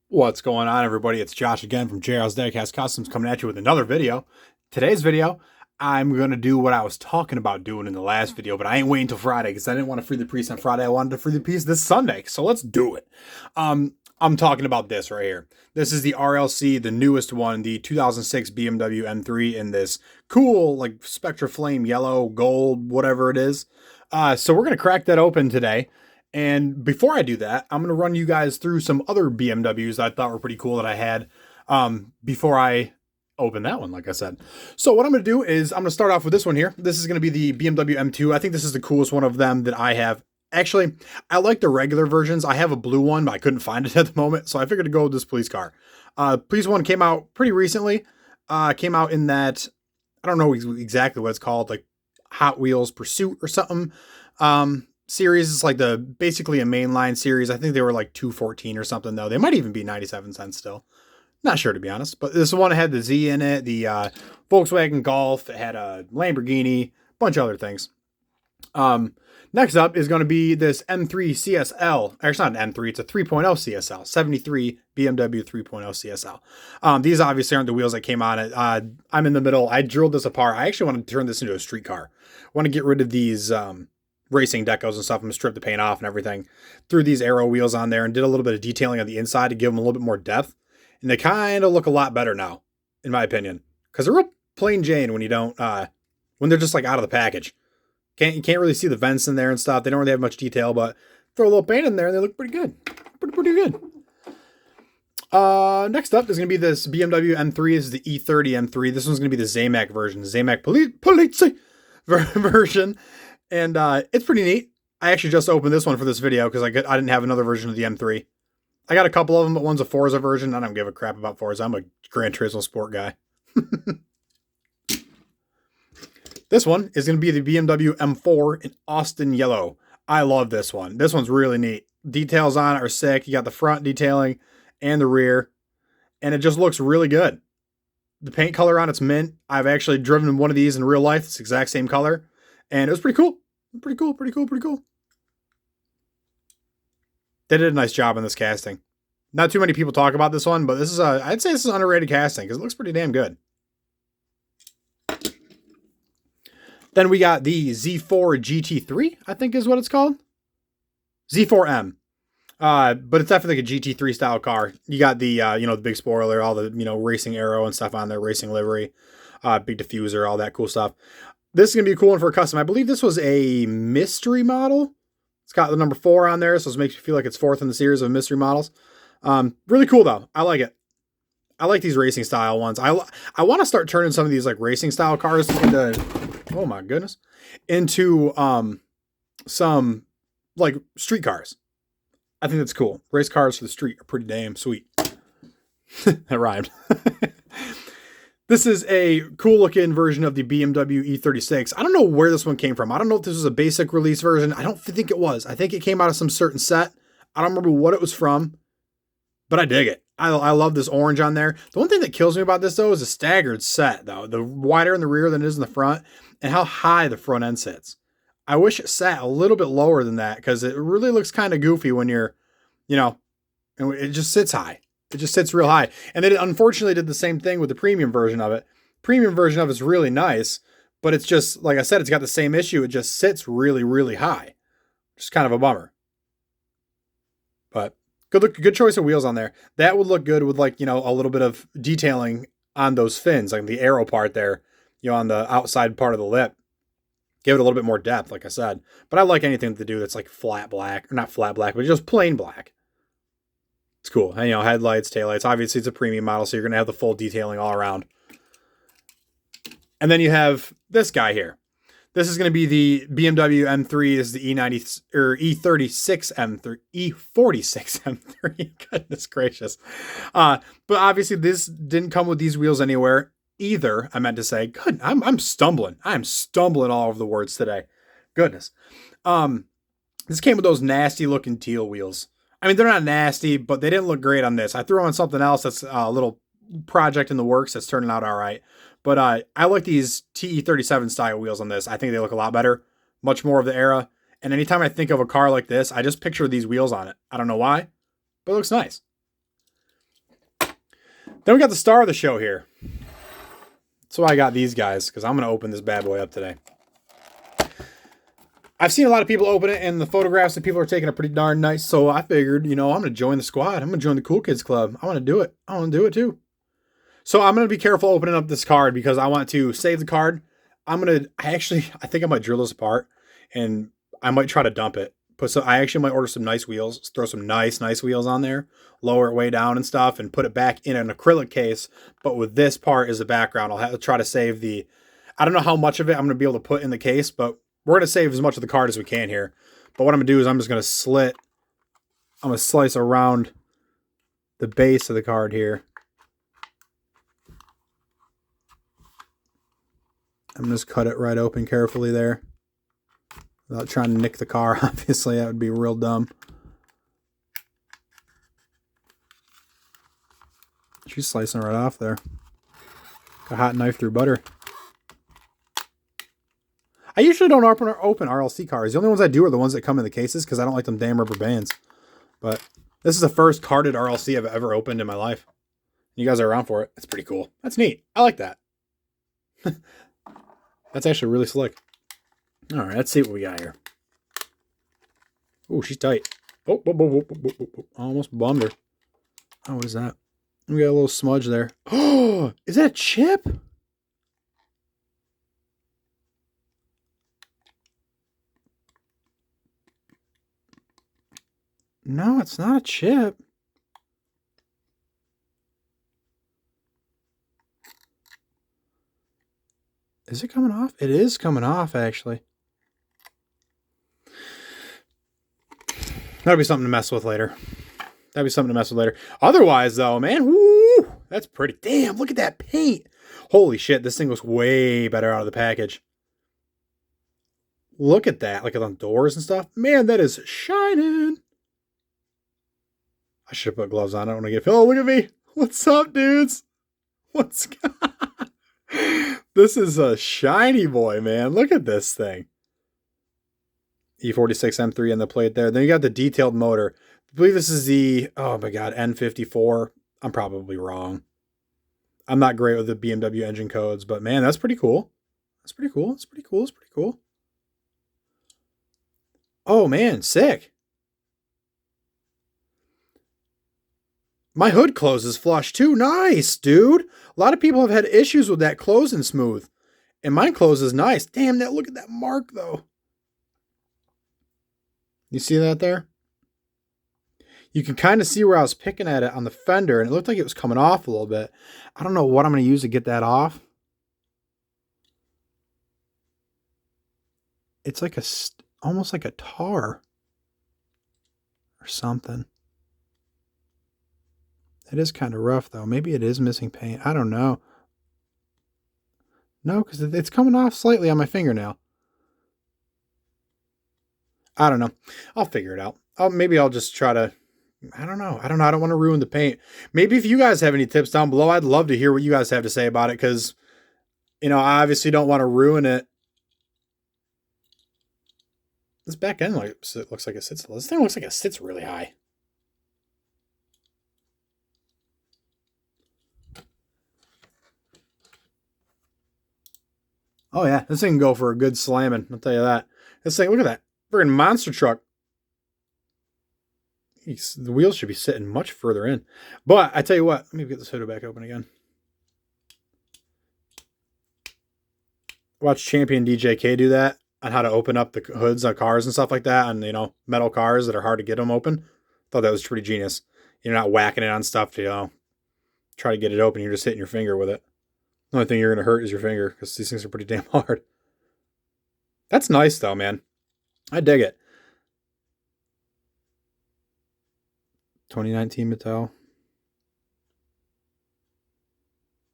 What's going on, everybody? It's Josh again from JR's Diecast Customs coming at you with another video. Today's video, I'm going to do what I was talking about doing in the last video, but I ain't waiting till Friday because I didn't want to free the piece on Friday. I wanted to free the piece this Sunday, so let's do it. I'm talking about this right here. This is the RLC, the newest one, the 2006 BMW M3 in this cool, like, Spectra Flame yellow, gold, whatever it is. So we're going to crack that open today. And before I do that, I'm going to run you guys through some other BMWs that I thought were pretty cool that I had before I open that one, like I said. So what I'm going to do is I'm going to start off with this one here. This is going to be the BMW M2. I think this is the coolest one of them that I have. Actually, I like the regular versions. I have a blue one, but I couldn't find it at the moment, so I figured to go with this police car. Police one came out pretty recently. Came out in that, I don't know exactly what it's called, like Hot Wheels Pursuit or something. Series is like basically a mainline series. I think they were like $214 or something though. They might even be 97 cents still. Not sure, to be honest, but this one had the Z in it, the Volkswagen Golf. It had a Lamborghini, bunch of other things. Next up is going to be this M3 CSL. Actually, it's not an M3, it's a 3.0 CSL, 73 BMW 3.0 CSL. These obviously aren't the wheels that came on it. I'm in the middle. I drilled this apart. I actually want to turn this into a street car. I want to get rid of these racing decos and stuff. I'm gonna strip the paint off and everything. Threw these aero wheels on there and did a little bit of detailing on the inside to give them a little bit more depth. And they kind of look a lot better now, in my opinion, because they're real plain Jane when you don't, when they're just like out of the package. You can't really see the vents in there and stuff. They don't really have much detail, but throw a little paint in there and they look pretty good. Pretty good. Next up is going to be this BMW M3. This is the E30 M3. This one's going to be the Zamac version, the Zamac Police version. And it's pretty neat. I actually just opened this one for this video because I didn't have another version of the M3. I got a couple of them, but one's a Forza version. I don't give a crap about Forza. I'm a Gran Turismo sport guy. This one is going to be the BMW M4 in Austin yellow. I love this one. This one's really neat. Details on it are sick. You got the front detailing and the rear, and it just looks really good. The paint color on it's mint. I've actually driven one of these in real life. It's the exact same color. And it was pretty cool. Pretty cool. They did a nice job on this casting. Not too many people talk about this one, but I'd say this is underrated casting because it looks pretty damn good. Then we got the Z4 GT3, I think is what it's called. Z4M. But it's definitely like a GT3 style car. You got the, the big spoiler, all the, racing aero and stuff on there, racing livery, big diffuser, all that cool stuff. This is going to be a cool one for a custom. I believe this was a mystery model. It's got the number 4 on there, so it makes you feel like it's 4th in the series of mystery models. Really cool, though. I like it. I like these racing style ones. I want to start turning some of these like racing style cars into, oh my goodness, into some like street cars. I think that's cool. Race cars for the street are pretty damn sweet. That rhymed. This is a cool looking version of the BMW E46. I don't know where this one came from. I don't know if this was a basic release version. I don't think it was. I think it came out of some certain set. I don't remember what it was from, but I dig it. I love this orange on there. The one thing that kills me about this though is a staggered set though. The wider in the rear than it is in the front and how high the front end sits. I wish it sat a little bit lower than that because it really looks kind of goofy when you're, and it just sits high. It just sits real high. And they unfortunately did the same thing with the premium version of it. Premium version of it's really nice, but it's just, like I said, it's got the same issue. It just sits really, really high. Just kind of a bummer. But good choice of wheels on there. That would look good with like, a little bit of detailing on those fins, like the aero part there, on the outside part of the lip. Give it a little bit more depth, like I said. But I like anything to do that's like flat black, or not flat black, but just plain black. It's cool. And, headlights, taillights. Obviously, it's a premium model, so you're going to have the full detailing all around. And then you have this guy here. This is going to be the BMW M3. This is the E36 M3. E46 M3. Goodness gracious. But obviously, this didn't come with these wheels anywhere either. I meant to say. Good. I'm stumbling. I'm stumbling all over the words today. Goodness. This came with those nasty looking teal wheels. I mean, they're not nasty, but they didn't look great on this. I threw on something else that's a little project in the works that's turning out all right. But I like these TE37 style wheels on this. I think they look a lot better, much more of the era. And anytime I think of a car like this, I just picture these wheels on it. I don't know why, but it looks nice. Then we got the star of the show here. So I got these guys because I'm going to open this bad boy up today. I've seen a lot of people open it, and the photographs that people are taking are pretty darn nice. So I figured, you know, I'm going to join the squad. I'm going to join the Cool Kids Club. I want to do it. I want to do it too. So I'm going to be careful opening up this card because I want to save the card. I think I might drill this apart, and I might try to dump it. I actually might order some nice wheels, throw some nice wheels on there, lower it way down and stuff, and put it back in an acrylic case. But with this part as the background, I'll have to try to save I don't know how much of it I'm going to be able to put in the case, but we're going to save as much of the card as we can here. But what I'm going to do is I'm just going to I'm going to slice around the base of the card here. I'm going to just cut it right open carefully there. Without trying to nick the car, obviously, that would be real dumb. She's slicing right off there. Got a hot knife through butter. I usually don't open RLC cars. The only ones I do are the ones that come in the cases because I don't like them damn rubber bands. But this is the first carded RLC I've ever opened in my life. You guys are around for it. That's pretty cool. That's neat. I like that. That's actually really slick. All right, let's see what we got here. Oh, she's tight. Oh, almost bummed her. Oh, what is that? We got a little smudge there. Oh, is that a chip? No, it's not a chip. Is it coming off? It is coming off, actually. That'll be something to mess with later. Otherwise, though, man, woo, that's pretty. Damn, look at that paint. Holy shit, this thing looks way better out of the package. Look at that, like on doors and stuff. Man, that is shining. I should put gloves on. I don't want to get... Oh, look at me. What's up, dudes? This is a shiny boy, man. Look at this thing. E46 M3 on the plate there. Then you got the detailed motor. I believe this is the, oh my God, N54. I'm probably wrong. I'm not great with the BMW engine codes, but man, that's pretty cool. That's pretty cool. Oh man, sick. My hood closes flush too. Nice, dude. A lot of people have had issues with that closing smooth. And mine closes nice. Damn, look at that mark though. You see that there? You can kind of see where I was picking at it on the fender, and it looked like it was coming off a little bit. I don't know what I'm going to use to get that off. It's like almost like a tar or something. It is kind of rough, though. Maybe it is missing paint. I don't know. No, because it's coming off slightly on my fingernail. I don't know. I'll figure it out. Maybe I'll just try to... I don't know. I don't want to ruin the paint. Maybe if you guys have any tips down below, I'd love to hear what you guys have to say about it, because, you know, I obviously don't want to ruin it. This back end looks like it sits... This thing looks like it sits really high. Oh, yeah. This thing can go for a good slamming. I'll tell you that. This thing, look at that. Friggin' monster truck. Jeez, the wheels should be sitting much further in. But I tell you what, let me get this hood back open again. Watch Champion DJK do that on how to open up the hoods on cars and stuff like that, on, you know, metal cars that are hard to get them open. Thought that was pretty genius. You're not whacking it on stuff to, you know, try to get it open. You're just hitting your finger with it. The only thing you're going to hurt is your finger, because these things are pretty damn hard. That's nice, though, man. I dig it. 2019 Mattel.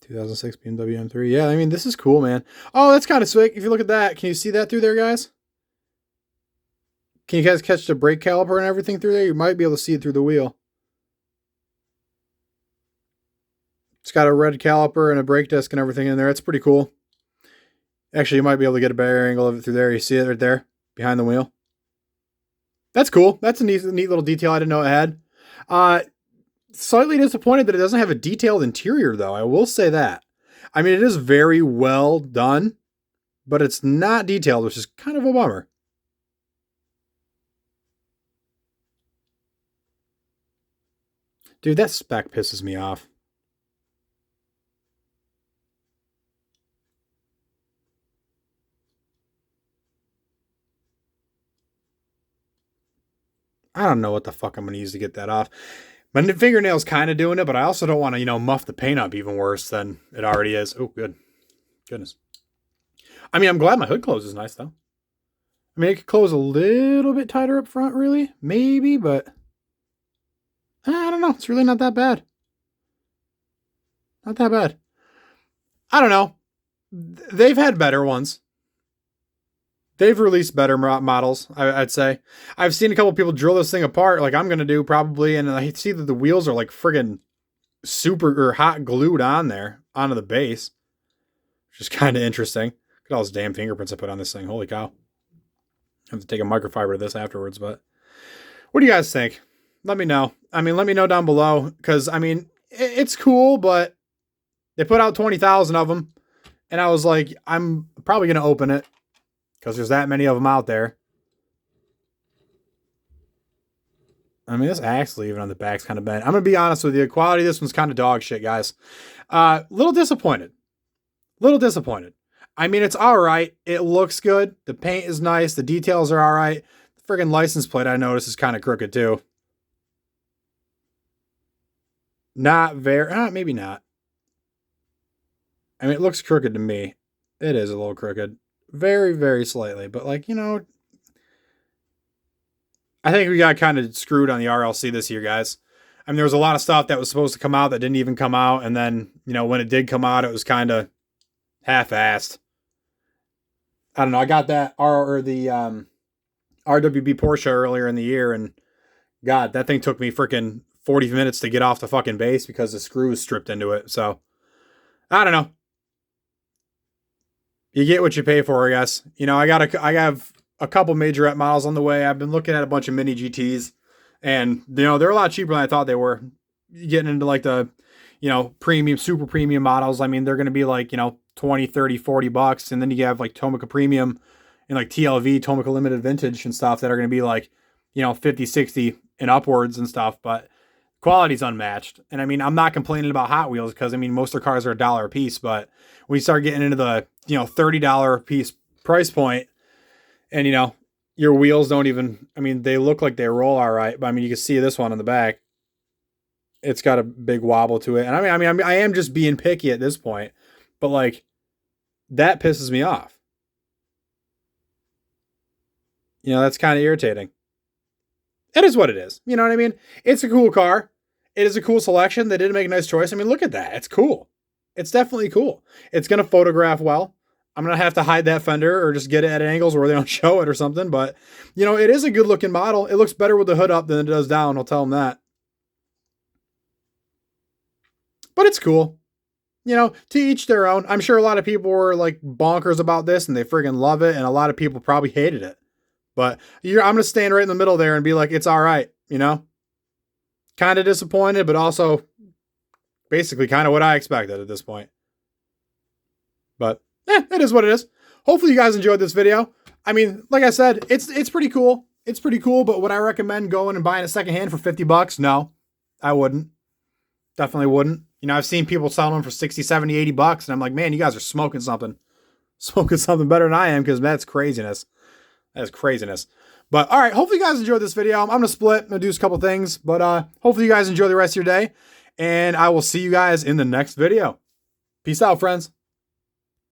2006 BMW M3. Yeah, I mean, this is cool, man. Oh, that's kind of slick. If you look at that, can you see that through there, guys? Can you guys catch the brake caliper and everything through there? You might be able to see it through the wheel. It's got a red caliper and a brake disc and everything in there. It's pretty cool. Actually, you might be able to get a better angle of it through there. You see it right there behind the wheel. That's cool. That's a neat little detail I didn't know it had. slightly disappointed that it doesn't have a detailed interior, though. I will say that. I mean, it is very well done, but it's not detailed, which is kind of a bummer. Dude, that spec pisses me off. I don't know what the fuck I'm going to use to get that off. My fingernail's kind of doing it, but I also don't want to, muff the paint up even worse than it already is. Oh, good. Goodness. I mean, I'm glad my hood closes nice, though. I mean, it could close a little bit tighter up front, really. Maybe, but I don't know. It's really not that bad. Not that bad. I don't know. They've had better ones. They've released better models, I'd say. I've seen a couple people drill this thing apart, like I'm going to do probably, and I see that the wheels are like friggin' super or hot glued on there, onto the base, which is kind of interesting. Look at all those damn fingerprints I put on this thing. Holy cow. I have to take a microfiber to this afterwards, but what do you guys think? Let me know. I mean, let me know down below, because, I mean, it's cool, but they put out 20,000 of them, and I was like, I'm probably going to open it, because there's that many of them out there. I mean, this axle even on the back's kind of bent. I'm going to be honest with you. The quality of this one's kind of dog shit, guys. Little disappointed. Little disappointed. I mean, it's all right. It looks good. The paint is nice. The details are all right. The friggin' license plate, I noticed, is kind of crooked, too. Not very... maybe not. I mean, it looks crooked to me. It is a little crooked. Very, very slightly. But, like, I think we got kind of screwed on the RLC this year, guys. I mean, there was a lot of stuff that was supposed to come out that didn't even come out. And then, when it did come out, it was kind of half-assed. I don't know. I got that RWB Porsche earlier in the year. And, God, that thing took me freaking 40 minutes to get off the fucking base because the screw was stripped into it. So, I don't know. You get what you pay for, I guess. I have a couple majorette models on the way. I've been looking at a bunch of mini GTs, and they're a lot cheaper than I thought they were. Getting into like the, premium, super premium models. I mean, they're going to be like, 20, 30, 40 bucks. And then you have like Tomica Premium and like TLV, Tomica Limited Vintage and stuff that are going to be like, 50, 60 and upwards and stuff. But quality's unmatched. And I mean, I'm not complaining about Hot Wheels because, I mean, most of their cars are $1 a piece. But when you start getting into the, $30 a piece price point, and, your wheels don't even, I mean, they look like they roll all right. But I mean, you can see this one on the back. It's got a big wobble to it. And I am just being picky at this point. But like, that pisses me off. That's kind of irritating. It is what it is. You know what I mean? It's a cool car. It is a cool selection. They did make a nice choice. I mean, look at that. It's cool. It's definitely cool. It's going to photograph well. I'm going to have to hide that fender or just get it at angles where they don't show it or something. But, it is a good looking model. It looks better with the hood up than it does down. I'll tell them that. But it's cool. To each their own. I'm sure a lot of people were like bonkers about this and they friggin' love it. And a lot of people probably hated it. But I'm going to stand right in the middle there and be like, it's all right. Kind of disappointed, but also basically kind of what I expected at this point. But it is what it is. Hopefully you guys enjoyed this video. I mean, like I said, it's pretty cool. It's pretty cool, but would I recommend going and buying a secondhand for 50 bucks? No, I wouldn't. Definitely wouldn't. I've seen people selling them for 60, 70, 80 bucks, and I'm like, man, you guys are smoking something. Smoking something better than I am, because that's craziness. That is craziness. But, all right, hopefully you guys enjoyed this video. I'm going to split. I'm going to do a couple things, but hopefully you guys enjoy the rest of your day, and I will see you guys in the next video. Peace out, friends.